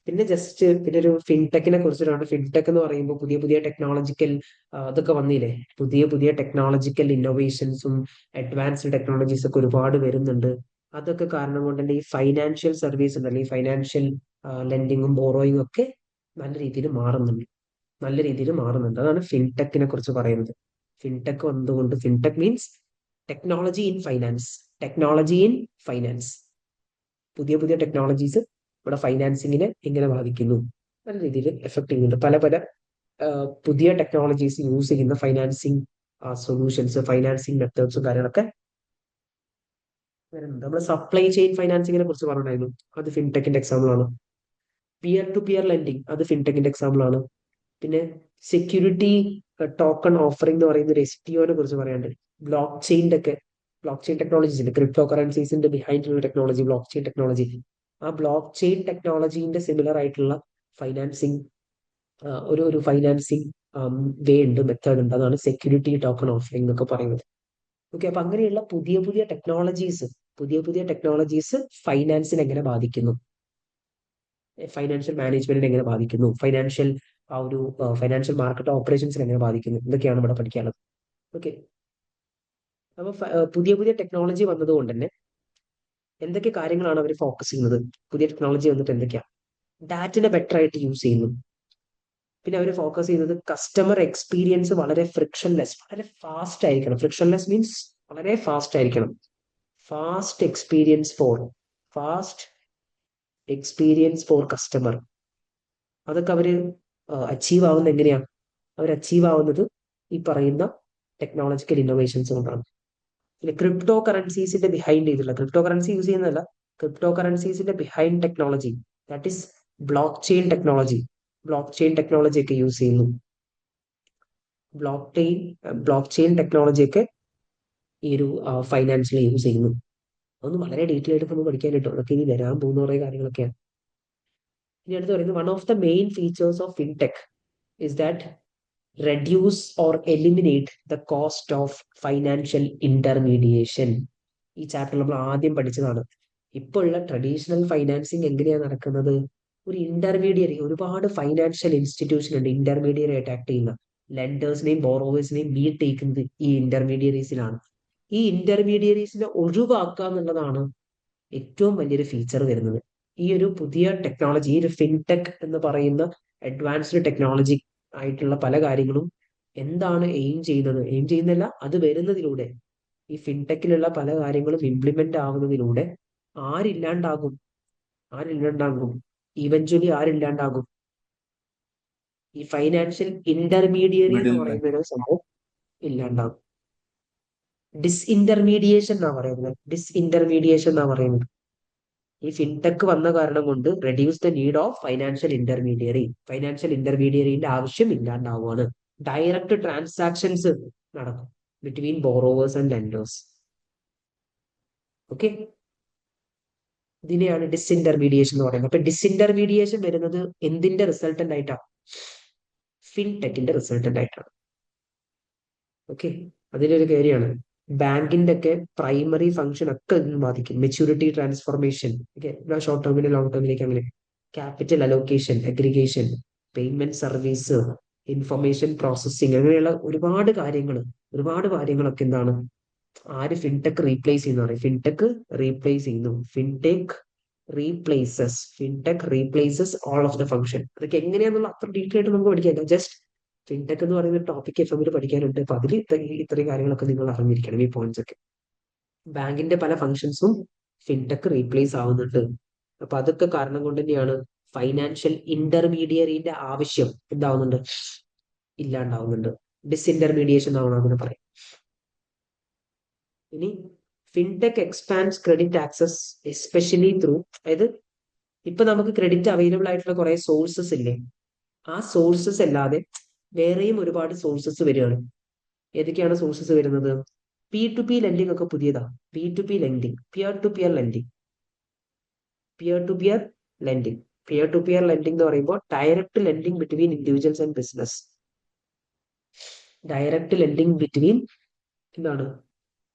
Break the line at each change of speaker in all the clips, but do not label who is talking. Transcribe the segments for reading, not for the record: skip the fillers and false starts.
പിന്നെ പിന്നെ ഒരു ഫിൻടെക്കിനെ കുറിച്ചിട്ടാണ്. ഫിൻടെക് എന്ന് പറയുമ്പോൾ പുതിയ പുതിയ ടെക്നോളജിക്കൽ അതൊക്കെ വന്നില്ലേ, പുതിയ പുതിയ ടെക്നോളജിക്കൽ ഇന്നോവേഷൻസും അഡ്വാൻസ്ഡ് ടെക്നോളജീസ് ഒക്കെ ഒരുപാട് വരുന്നുണ്ട്. അതൊക്കെ കാരണം കൊണ്ട് തന്നെ ഈ ഫൈനാൻഷ്യൽ സർവീസ് ഉണ്ടല്ലോ, ഈ ഫൈനാൻഷ്യൽ ലെൻഡിങ്ങും ബോറോയിങ്ങും ഒക്കെ നല്ല രീതിയിൽ മാറുന്നുണ്ട്. നല്ല രീതിയിൽ മാറുന്നുണ്ട്. അതാണ് ഫിൻടെക്കിനെ കുറിച്ച് പറയുന്നത്. ഫിൻടെക് വന്നതുകൊണ്ട്, fintech means technology in finance. Technology in finance. പുതിയ പുതിയ ടെക്നോളജീസ് ഇവിടെ ഫൈനാൻസിങ്ങിനെ എങ്ങനെ ബാധിക്കുന്നു, നല്ല രീതിയിൽ എഫക്ട് ചെയ്യുന്നുണ്ട്. പല പല പുതിയ ടെക്നോളജീസ് യൂസ് ചെയ്യുന്ന ഫൈനാൻസിങ് സൊല്യൂഷൻസ്, ഫൈനാൻസിങ് മെത്തേഡ്സും കാര്യങ്ങളൊക്കെ വരുന്നുണ്ട്. നമ്മൾ സപ്ലൈ ചെയിൻ ഫൈനാൻസിങ്ങിനെ കുറിച്ച് പറഞ്ഞിട്ടുണ്ടായിരുന്നു, അത് ഫിൻടെക്കിന്റെ എക്സാമ്പിൾ ആണ്. പിയർ ടു പിയർ ലെൻഡിങ്, അത് ഫിൻടെക്കിന്റെ എക്സാമ്പിൾ ആണ്. പിന്നെ സെക്യൂരിറ്റി ടോക്കൺ ഓഫറിംഗ് എന്ന് പറയുന്ന ഒരു എസ്ടിഒനെ കുറിച്ച് പറയാണ്ട്. ബ്ലോക്ക് ചെയിൻ ടെക്നോളജീസ് ഉണ്ട്, ക്രിപ്റ്റോ കറൻസീസിന്റെ behind technology block chain technology. ആ ബ്ലോക്ക് ചെയിൻ ടെക്നോളജീന്റെ സിമിലർ ആയിട്ടുള്ള ഫൈനാൻസിങ് ഒരു ഫൈനാൻസിങ് വേ ഉണ്ട്, മെത്തേഡ് ഉണ്ട്. അതാണ് സെക്യൂരിറ്റി ടോക്കൺ ഓഫറിംഗ് എന്നൊക്കെ പറയുന്നത്. ഓക്കെ, അപ്പൊ അങ്ങനെയുള്ള പുതിയ പുതിയ ടെക്നോളജീസ് ഫൈനാൻസിനെ എങ്ങനെ ബാധിക്കുന്നു, ഫൈനാൻഷ്യൽ മാനേജ്മെന്റിനെ എങ്ങനെ ബാധിക്കുന്നു, ഫൈനാൻഷ്യൽ മാർക്കറ്റ് ഓപ്പറേഷൻസിനെ എങ്ങനെ ബാധിക്കുന്നു, ഇതൊക്കെയാണ് ഇവിടെ പഠിക്കാനുള്ളത്. ഓക്കെ, അപ്പൊ പുതിയ പുതിയ ടെക്നോളജി വന്നതുകൊണ്ട് തന്നെ എന്തൊക്കെ കാര്യങ്ങളാണ് അവർ ഫോക്കസ് ചെയ്യുന്നത്? പുതിയ ടെക്നോളജി വന്നിട്ട് എന്തൊക്കെയാണ്? ഡാറ്റനെ ബെറ്റർ ആയിട്ട് യൂസ് ചെയ്യുന്നു. പിന്നെ അവർ ഫോക്കസ് ചെയ്യുന്നത് കസ്റ്റമർ എക്സ്പീരിയൻസ് വളരെ ഫ്രിക്ഷൻലെസ്, വളരെ ഫാസ്റ്റ് ആയിരിക്കണം. ഫ്രിക്ഷൻലെസ് മീൻസ് വളരെ ഫാസ്റ്റ് ആയിരിക്കണം. Fast experience for fast experience for customer. അതൊക്കെ അവര് അച്ചീവ് ആവുന്നത് എങ്ങനെയാണ്? അവർ അച്ചീവ് ആവുന്നത് ഈ പറയുന്ന ടെക്നോളജിക്കൽ ഇന്നോവേഷൻസ് കൊണ്ടാണ്. പിന്നെ ക്രിപ്റ്റോ കറൻസീസിന്റെ ബിഹൈൻഡ് ചെയ്തിട്ടുള്ള, ക്രിപ്റ്റോ കറൻസി യൂസ് ചെയ്യുന്നതല്ല, ക്രിപ്റ്റോ കറൻസീസിന്റെ behind technology, that is block chain technology ഒക്കെ യൂസ് ചെയ്യുന്നു. ബ്ലോക്ക് ചെയിൻ ടെക്നോളജി ഒക്കെ ഈ ഒരു ഫൈനാൻസിൽ യൂസ് ചെയ്യുന്നു. അതൊന്നും വളരെ ഡീറ്റെയിൽ ആയിട്ട് നമ്മൾ പഠിക്കാൻ കിട്ടും. അതൊക്കെ ഇനി വരാൻ പോകുന്ന കുറെ കാര്യങ്ങളൊക്കെയാണ്. ഇനി അടുത്ത് പറയുന്നത്, one of the main features of fintech is that reduce or eliminate the cost of financial intermediation. ഈ ചാപ്റ്ററിൽ നമ്മൾ ആദ്യം പഠിച്ചതാണ്. ഇപ്പോൾ ഉള്ള ട്രഡീഷണൽ ഫൈനാൻസിങ് എങ്ങനെയാണ് നടക്കുന്നത്? ഒരു ഇന്റർമീഡിയറി, ഒരുപാട് ഫൈനാൻഷ്യൽ ഇൻസ്റ്റിറ്റ്യൂഷൻ ഉണ്ട് ഇന്റർമീഡിയറി ആയിട്ട് ആക്ട് ചെയ്യുന്ന. ലെൻഡേഴ്സിനെയും ബോറോവേഴ്സിനെയും മീറ്റ് ചെയ്യിക്കുന്നത് ഈ ഇന്റർമീഡിയറീസിലാണ്. ഈ ഇന്റർമീഡിയറീസിനെ ഒഴിവാക്കുക എന്നുള്ളതാണ് ഏറ്റവും വലിയൊരു ഫീച്ചർ വരുന്നത്. ഈ ഒരു പുതിയ ടെക്നോളജി, ഈ ഒരു ഫിൻടെക് എന്ന് പറയുന്ന അഡ്വാൻസ്ഡ് ടെക്നോളജി ആയിട്ടുള്ള പല കാര്യങ്ങളും എന്താണ് എയിം ചെയ്യുന്നില്ല, അത് വരുന്നതിലൂടെ, ഈ ഫിൻടെക്കിലുള്ള പല കാര്യങ്ങളും ഇംപ്ലിമെന്റ് ആവുന്നതിലൂടെ ആരില്ലാണ്ടാകും? ആരില്ലാണ്ടാകും? ഇവഞ്ച്വലി ആരില്ലാണ്ടാകും? ഈ ഫൈനാൻഷ്യൽ ഇന്റർമീഡിയറി എന്ന്
മിഡിൽ മാൻ.
പറയുന്ന ഒരു സംഭവം ഇല്ലാണ്ടാകും. ഡിസ്ഇന്റർമീഡിയേഷൻ എന്നാ പറയുന്നത്. ഈ ഫിൻടെക് വന്ന കാരണം കൊണ്ട് reduce the need of financial ഇന്റർമീഡിയറിന്റെ ആവശ്യം ഇല്ലാണ്ടാവുകയാണ്. ഡയറക്റ്റ് ട്രാൻസാക്ഷൻസ് നടക്കും between borrowers and lenders. Okay, ഇതിനെയാണ് ഡിസ്ഇന്റർമീഡിയേഷൻ എന്ന് പറയുന്നത്. അപ്പൊ ഡിസ്ഇന്റർമീഡിയേഷൻ വരുന്നത് എന്തിന്റെ റിസൾട്ടന്റ് ആയിട്ടാണ്? ഫിൻടെക്കിന്റെ റിസൾട്ടന്റ് ആയിട്ടാണ്. ഓക്കെ, അതിലൊരു കാര്യമാണ്. ബാങ്കിന്റെ ഒക്കെ പ്രൈമറി ഫംഗ്ഷൻ ഒക്കെ ഇതിന് ബാധിക്കും. മെച്യൂരിറ്റി ട്രാൻസ്ഫോർമേഷൻ, ഓക്കെ, ഷോർട്ട് ടേമിന് ലോങ് ടേമിലേക്ക്, അങ്ങനെ capital allocation, aggregation, payment service, information processing, അങ്ങനെയുള്ള ഒരുപാട് കാര്യങ്ങളൊക്കെ എന്താണ്, ആര് ഫിൻടെക് റീപ്ലേസ് ചെയ്യുന്ന പറയും. Fintech replaces all of the function. അതൊക്കെ എങ്ങനെയാണെന്നുള്ള അത്ര ഡീറ്റെയിൽ ആയിട്ട് നമുക്ക് പഠിക്കാം. ജസ്റ്റ് ഫിൻടെക് എന്ന് പറയുന്ന ടോപ്പിക് എഫ് പഠിക്കാനുണ്ട്. അപ്പൊ അതിൽ ഇത്രയും കാര്യങ്ങളൊക്കെ നിങ്ങൾ അറിഞ്ഞിരിക്കണം, ഈ പോയിന്റ്സ് ഒക്കെ. ബാങ്കിന്റെ പല ഫംഗ്ഷൻസും ഫിൻടെക് റീപ്ലേസ് ആവുന്നുണ്ട്. അപ്പൊ അതൊക്കെ കാരണം കൊണ്ട് തന്നെയാണ് ഫൈനാൻഷ്യൽ ഇന്റർമീഡിയറിന്റെ ആവശ്യം എന്താവുന്നുണ്ട്? ഇല്ലാണ്ടാവുന്നുണ്ട്. ഡിസ്ഇന്റർമീഡിയേഷൻ ആവണം അങ്ങനെ പറയാം. ഇനി fintech expands credit access especially through, അതായത് ഇപ്പൊ നമുക്ക് ക്രെഡിറ്റ് അവൈലബിൾ ആയിട്ടുള്ള കുറെ സോഴ്സസ് ഇല്ലേ, ആ സോഴ്സസ് അല്ലാതെ വേറെയും ഒരുപാട് സോഴ്സസ് വരികയാണ്. ഏതൊക്കെയാണ് സോഴ്സസ് വരുന്നത്? പി ടു പി ലെൻഡിങ് ഒക്കെ പുതിയതാ. P to P lending, peer to peer lending, peer to peer lending peer to peer lending എന്ന് പറയുമ്പോൾ direct lending between individuals and business. Direct lending between എന്താണ്?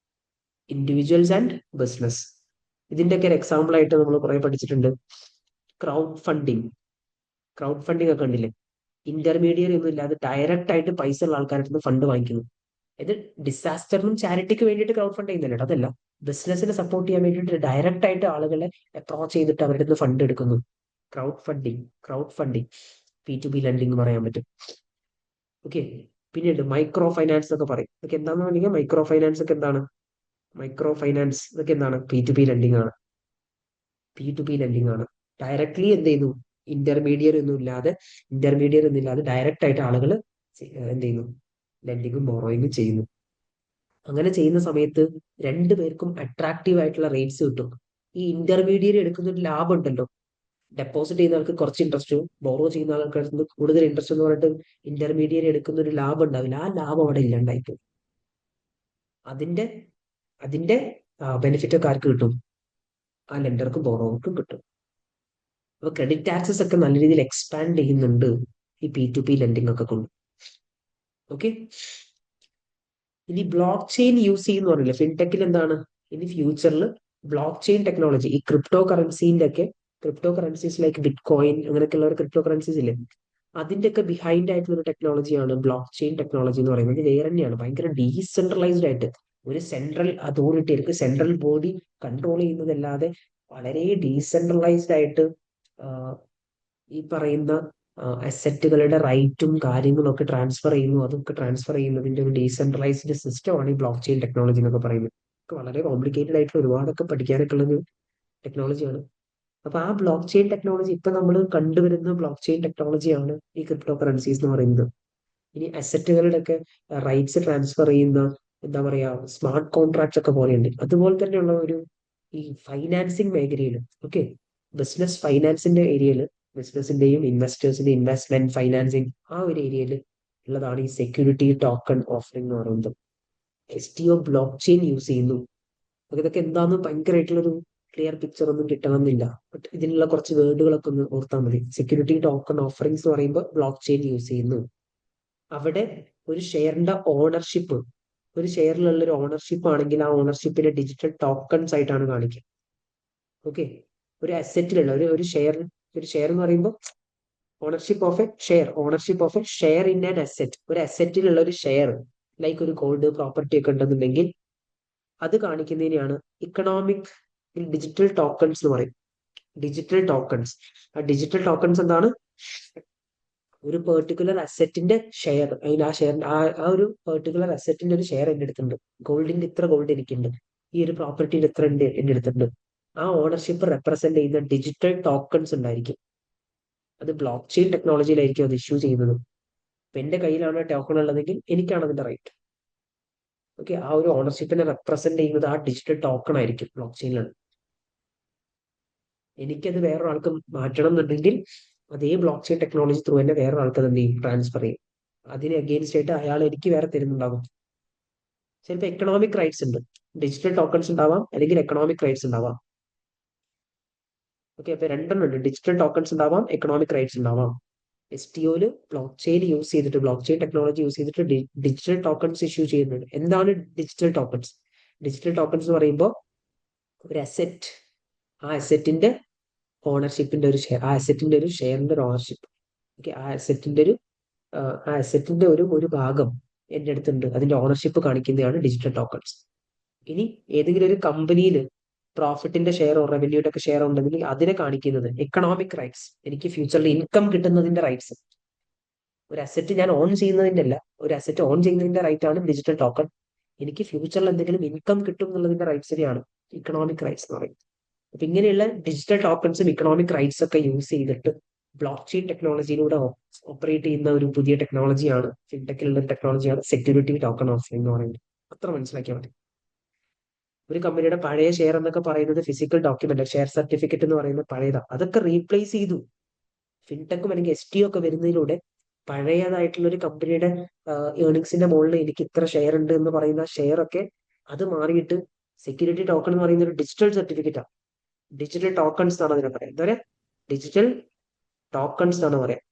Individuals and business. ഇതിന്റെ ഒക്കെ ഒരു example ആയിട്ട് നമ്മൾ കുറെ പഠിച്ചിട്ടുണ്ട്. ക്രൗഡ് ഫണ്ടിങ്, ക്രൗഡ് ഫണ്ടിങ് ഒക്കെ ഉണ്ടില്ലേ, ഇന്റർമീഡിയറി ഒന്നും ഇല്ലാതെ ഡയറക്റ്റ് ആയിട്ട് പൈസ ഉള്ള ആൾക്കാരുടെ നിന്ന് ഫണ്ട് വാങ്ങിക്കുന്നു. ഇത് ഡിസാസ്റ്ററിനും ചാരിറ്റിക്ക് വേണ്ടിയിട്ട് ക്രൗഡ് ഫണ്ട് ചെയ്യുന്നില്ല, അതല്ല, ബിസിനസിനെ സപ്പോർട്ട് ചെയ്യാൻ വേണ്ടിയിട്ട് ഡയറക്റ്റ് ആയിട്ട് ആളുകളെ അപ്രോച്ച് ചെയ്തിട്ട് അവരുടെ നിന്ന് ഫണ്ട് എടുക്കുന്നു. ക്രൗഡ് ഫണ്ടിങ് P2P ലെൻഡിങ് പറയാൻ പറ്റും. ഓക്കെ. പിന്നീട് മൈക്രോ ഫൈനാൻസ് എന്നൊക്കെ പറയും. ഇതൊക്കെ എന്താണെന്ന് പറഞ്ഞാൽ മൈക്രോ ഫൈനാൻസ് ഒക്കെ എന്താണ്? മൈക്രോ ഫൈനാൻസ് ഇതൊക്കെ എന്താണ്? P2P ലെൻഡിങ് ആണ്. P2P ലെൻഡിങ് ആണ്. ഡയറക്ട്ലി എന്ത് ചെയ്യുന്നു? ഇന്റർമീഡിയർ ഒന്നും ഇല്ലാതെ ഡയറക്റ്റ് ആയിട്ട് ആളുകൾ എന്ത് ചെയ്യുന്നു? ലെൻഡിങ്ങും ബോറോയിങ്ങും ചെയ്യുന്നു. അങ്ങനെ ചെയ്യുന്ന സമയത്ത് രണ്ടുപേർക്കും അട്രാക്റ്റീവ് ആയിട്ടുള്ള റേറ്റ്സ് കിട്ടും. ഈ ഇന്റർമീഡിയറ്റ് എടുക്കുന്ന ഒരു ലാഭം ഉണ്ടല്ലോ, ഡെപ്പോസിറ്റ് ചെയ്യുന്ന ആൾക്ക് കുറച്ച് ഇൻട്രസ്റ്റും ബോറോ ചെയ്യുന്ന ആൾക്കാർക്ക് കൂടുതൽ ഇൻട്രസ്റ്റ് എന്ന് പറഞ്ഞിട്ട് ഇന്റർമീഡിയറ്റ് എടുക്കുന്ന ഒരു ലാഭം ഉണ്ടാവില്ല, ആ ലാഭം അവിടെ ഇല്ലാണ്ടായിരിക്കും. അതിന്റെ അതിന്റെ ബെനിഫിറ്റ് ഒക്കെ ആർക്ക് കിട്ടും? ആ ലെൻഡർക്കും ബോറോവർക്കും കിട്ടും. അപ്പൊ ക്രെഡിറ്റ് ആക്സസ് ഒക്കെ നല്ല രീതിയിൽ എക്സ്പാൻഡ് ചെയ്യുന്നുണ്ട് ഈ P2P ലെൻഡിങ് ഒക്കെ കൊണ്ട്. ഓക്കെ. ഇനി ബ്ലോക്ക് ചെയിൻ യൂസ് ചെയ്യുന്ന പറഞ്ഞില്ല, ഫിൻടെക്കിൽ എന്താണ് ഇനി ഫ്യൂച്ചറിൽ ബ്ലോക്ക് ചെയിൻ ടെക്നോളജി, ഈ crypto currencies like bit coin അങ്ങനെയൊക്കെയുള്ള ഒരു ക്രിപ്റ്റോ കറൻസീസ് ഇല്ലേ, അതിന്റെ ഒക്കെ ബിഹൈൻഡ് ആയിട്ടുള്ള ഒരു ടെക്നോളജിയാണ് ബ്ലോക്ക് ചെയിൻ ടെക്നോളജി എന്ന് പറയുന്നത്. വേറെ തന്നെയാണ്, ഭയങ്കര ഡീസെൻട്രലൈസ്ഡ് ആയിട്ട് ഒരു സെൻട്രൽ അതോറിറ്റി ആയിരിക്കും, സെൻട്രൽ ബോഡി കൺട്രോൾ ചെയ്യുന്നതല്ലാതെ വളരെ ഡീസെൻട്രലൈസ്ഡ് ആയിട്ട് ഈ പറയുന്ന അസറ്റുകളുടെ റൈറ്റും കാര്യങ്ങളും ഒക്കെ ട്രാൻസ്ഫർ ചെയ്യുന്നു. അതൊക്കെ ട്രാൻസ്ഫർ ചെയ്യുന്നതിന്റെ ഒരു ഡീസെൻട്രലൈസ്ഡ് സിസ്റ്റമാണ് ഈ ബ്ലോക്ക് ചെയിൻ ടെക്നോളജി എന്നൊക്കെ പറയുന്നത്. വളരെ കോംപ്ലിക്കേറ്റഡ് ആയിട്ടുള്ള ഒരുപാടൊക്കെ പഠിക്കാനൊക്കെ ഉള്ള ഒരു ടെക്നോളജിയാണ്. അപ്പൊ ആ ബ്ലോക്ക് ചെയിൻ ടെക്നോളജി ഇപ്പൊ നമ്മൾ കണ്ടുവരുന്ന ബ്ലോക്ക് ചെയിൻ ടെക്നോളജിയാണ് ഈ ക്രിപ്റ്റോ കറൻസീസ് എന്ന് പറയുന്നത്. ഇനി അസറ്റുകളുടെ ഒക്കെ റൈറ്റ്സ് ട്രാൻസ്ഫർ ചെയ്യുന്ന എന്താ പറയാ സ്മാർട്ട് കോൺട്രാക്ട്സ് ഒക്കെ പോലെയുണ്ട്. അതുപോലെ തന്നെയുള്ള ഒരു ഈ ഫൈനാൻസിങ് മേഖലയിൽ, ഓക്കെ, ബിസിനസ് ഫൈനാൻസിന്റെ ഏരിയയിൽ, ബിസിനസിന്റെയും ഇൻവെസ്റ്റേഴ്സിന്റെ ഇൻവെസ്റ്റ്മെന്റ് ഫൈനാൻസിങ് ആ ഒരു ഏരിയയിൽ ഉള്ളതാണ് ഈ സെക്യൂരിറ്റി ടോക്കൺ ഓഫറിംഗ് എന്ന് പറയുന്നത്. STO ബ്ലോക്ക് ചെയിൻ യൂസ് ചെയ്യുന്നു. അപ്പൊ ഇതൊക്കെ എന്താന്ന് ഭയങ്കരമായിട്ടുള്ളൊരു ക്ലിയർ പിക്ചർ ഒന്നും കിട്ടണമെന്നില്ല, ബട്ട് ഇതിനുള്ള കുറച്ച് വേർഡുകളൊക്കെ ഒന്ന് ഓർത്താൽ മതി. സെക്യൂരിറ്റി ടോക്കൺ ഓഫറിംഗ്സ് എന്ന് പറയുമ്പോൾ ബ്ലോക്ക് ചെയിൻ യൂസ് ചെയ്യുന്നു. അവിടെ ഒരു ഷെയറിന്റെ ഓണർഷിപ്പ്, ഒരു ഷെയറിലുള്ള ഒരു ഓണർഷിപ്പ് ആണെങ്കിൽ ആ ഓണർഷിപ്പിനെ ഡിജിറ്റൽ ടോക്കൺസ് ആയിട്ടാണ് കാണിക്കുക. ഓക്കെ. ഒരു അസറ്റിലുള്ള ഒരു ഷെയർ എന്ന് പറയുമ്പോൾ ownership of A share in an asset, ഒരു അസറ്റിലുള്ള ഒരു ഷെയർ ലൈക്ക് ഒരു ഗോൾഡ് പ്രോപ്പർട്ടി ഒക്കെ ഉണ്ടെന്നുണ്ടെങ്കിൽ അത് കാണിക്കുന്നതിനെയാണ് ഇക്കണോമിക് ഡിജിറ്റൽ ടോക്കൺസ് എന്ന് പറയും. Digital tokens. ആ ഡിജിറ്റൽ ടോക്കൺസ് എന്താണ്? ഒരു പെർട്ടിക്കുലർ അസറ്റിന്റെ ഷെയർ, അതിൽ ആ ഷെയർ ആ ഒരു പെർട്ടിക്കുലർ അസറ്റിന്റെ ഒരു ഷെയർ എന്റെ അടുത്തുണ്ട്, ഗോൾഡിന്റെ ഇത്ര ഗോൾഡ് എനിക്കുണ്ട്, ഈ ഒരു പ്രോപ്പർട്ടിന്റെ ഇത്ര എന്റെ അടുത്തുണ്ട്. ആ ഓണർഷിപ്പ് റെപ്രസെന്റ് ചെയ്യുന്ന ഡിജിറ്റൽ ടോക്കൺസ് ഉണ്ടായിരിക്കും. അത് ബ്ലോക്ക് ചെയിൻ ടെക്നോളജിയിലായിരിക്കും അത് ഇഷ്യൂ ചെയ്യുന്നത്. അപ്പൊ എന്റെ കയ്യിലാണ് ടോക്കൺ ഉള്ളതെങ്കിൽ എനിക്കാണ് അതിന്റെ റൈറ്റ്. ഓക്കെ. ആ ഒരു ഓണർഷിപ്പിനെ റെപ്രസെന്റ് ചെയ്യുന്നത് ആ ഡിജിറ്റൽ ടോക്കൺ ആയിരിക്കും ബ്ലോക്ക് ചെയിനിലാണ്. എനിക്കത് വേറൊരാൾക്ക് മാറ്റണം എന്നുണ്ടെങ്കിൽ അതേ ബ്ലോക്ക് ചെയിൻ ടെക്നോളജി ത്രൂ തന്നെ വേറൊരാൾക്ക് എന്ത് ചെയ്യും? ട്രാൻസ്ഫർ ചെയ്യും. അതിന് അഗെയിൻസ്റ്റ് ആയിട്ട് അയാൾ എനിക്ക് വേറെ തരുന്നുണ്ടാകും. ചിലപ്പോൾ എക്കണോമിക് റൈറ്റ്സ് ഉണ്ട്, ഡിജിറ്റൽ ടോക്കൺസ് ഉണ്ടാവാം, അല്ലെങ്കിൽ എക്കണോമിക് റൈറ്റ്സ് ഉണ്ടാവാം. ഓക്കെ. അപ്പൊ രണ്ടെണ്ണം ഉണ്ട്, ഡിജിറ്റൽ ടോക്കൺസ് ഉണ്ടാവാം, എക്കണോമിക് റൈറ്റ്സ് ഉണ്ടാവാം. STOയില് ബ്ലോക്ക് ചെയിൻ യൂസ് ചെയ്തിട്ട്, ബ്ലോക്ക് ചെയിൻ ടെക്നോളജി യൂസ് ചെയ്തിട്ട് ഡിജിറ്റൽ ടോക്കൺസ് ഇഷ്യൂ ചെയ്യുന്നുണ്ട്. എന്താണ് ഡിജിറ്റൽ ടോക്കൺസ്? ഡിജിറ്റൽ ടോക്കൺസ് എന്ന് പറയുമ്പോൾ ഒരു അസെറ്റ്, ആ അസെറ്റിന്റെ ഓണർഷിപ്പിന്റെ ഒരു ഷെയർ, ആ അസെറ്റിന്റെ ഒരു ഷെയറിന്റെ ഒരു ഓണർഷിപ്പ്. ഓക്കെ. ആ അസെറ്റിന്റെ ഒരു ഭാഗം എന്റെ അടുത്തുണ്ട്, അതിന്റെ ഓണർഷിപ്പ് കാണിക്കുന്നതാണ് ഡിജിറ്റൽ ടോക്കൺസ്. ഇനി ഏതെങ്കിലും ഒരു കമ്പനിയിൽ പ്രോഫിറ്റിന്റെ ഷെയറോ റവന്യൂയുടെ ഒക്കെ ഷെയർ ഉണ്ടെങ്കിൽ അതിനെ കാണിക്കുന്നത് എക്കണോമിക് റൈറ്റ്സ്, എനിക്ക് ഫ്യൂച്ചറിൽ ഇൻകം കിട്ടുന്നതിന്റെ റൈറ്റ്സ്. ഒരു അസറ്റ് ഞാൻ ഓൺ ചെയ്യുന്നതിന്റെ അല്ല, ഒരു അസറ്റ് ഓൺ ചെയ്യുന്നതിന്റെ റൈറ്റ് ആണ് ഡിജിറ്റൽ ടോക്കൺ. എനിക്ക് ഫ്യൂച്ചറിൽ എന്തെങ്കിലും ഇൻകം കിട്ടും എന്നുള്ളതിന്റെ റൈറ്റ്സിനെയാണ് ഇക്കണോമിക് റൈറ്റ്സ് എന്ന് പറയുന്നത്. അപ്പൊ ഇങ്ങനെയുള്ള ഡിജിറ്റൽ ടോക്കൺസും ഇക്കണോമിക് റൈറ്റ്സ് ഒക്കെ യൂസ് ചെയ്തിട്ട് ബ്ലോക്ക് ചെയിൻ ടെക്നോളജിയിലൂടെ ഓപ്പറേറ്റ് ചെയ്യുന്ന ഒരു പുതിയ ടെക്നോളജിയാണ്, ഫിൻടെക്കിലുള്ള ടെക്നോളജിയാണ് സെക്യൂരിറ്റി ടോക്കൺ ഓഫറിംഗ് എന്ന് പറയുന്നത്. അത്ര മനസ്സിലാക്കിയാൽ മതി. ഒരു കമ്പനിയുടെ പഴയ ഷെയർ എന്നൊക്കെ പറയുന്നത് ഫിസിക്കൽ ഡോക്യുമെന്റ്, ഷെയർ സർട്ടിഫിക്കറ്റ് എന്ന് പറയുന്നത് പഴയതാണ്, അതൊക്കെ റീപ്ലേസ് ചെയ്തു. ഫിൻടെക്കും അല്ലെങ്കിൽ STO ഒക്കെ വരുന്നതിലൂടെ പഴയതായിട്ടുള്ള ഒരു കമ്പനിയുടെ ഏർണിങ്സിന്റെ മുകളിൽ എനിക്ക് ഇത്ര ഷെയർ ഉണ്ട് എന്ന് പറയുന്ന ഷെയർ ഒക്കെ അത് മാറിയിട്ട് സെക്യൂരിറ്റി ടോക്കൺ എന്ന് പറയുന്ന ഒരു ഡിജിറ്റൽ സർട്ടിഫിക്കറ്റ് ആണ്. ഡിജിറ്റൽ ടോക്കൺസ് എന്നാണ് അതിനെ പറയാം. എന്താ പറയാ? ഡിജിറ്റൽ ടോക്കൺസ് എന്നാണ് പറയാം.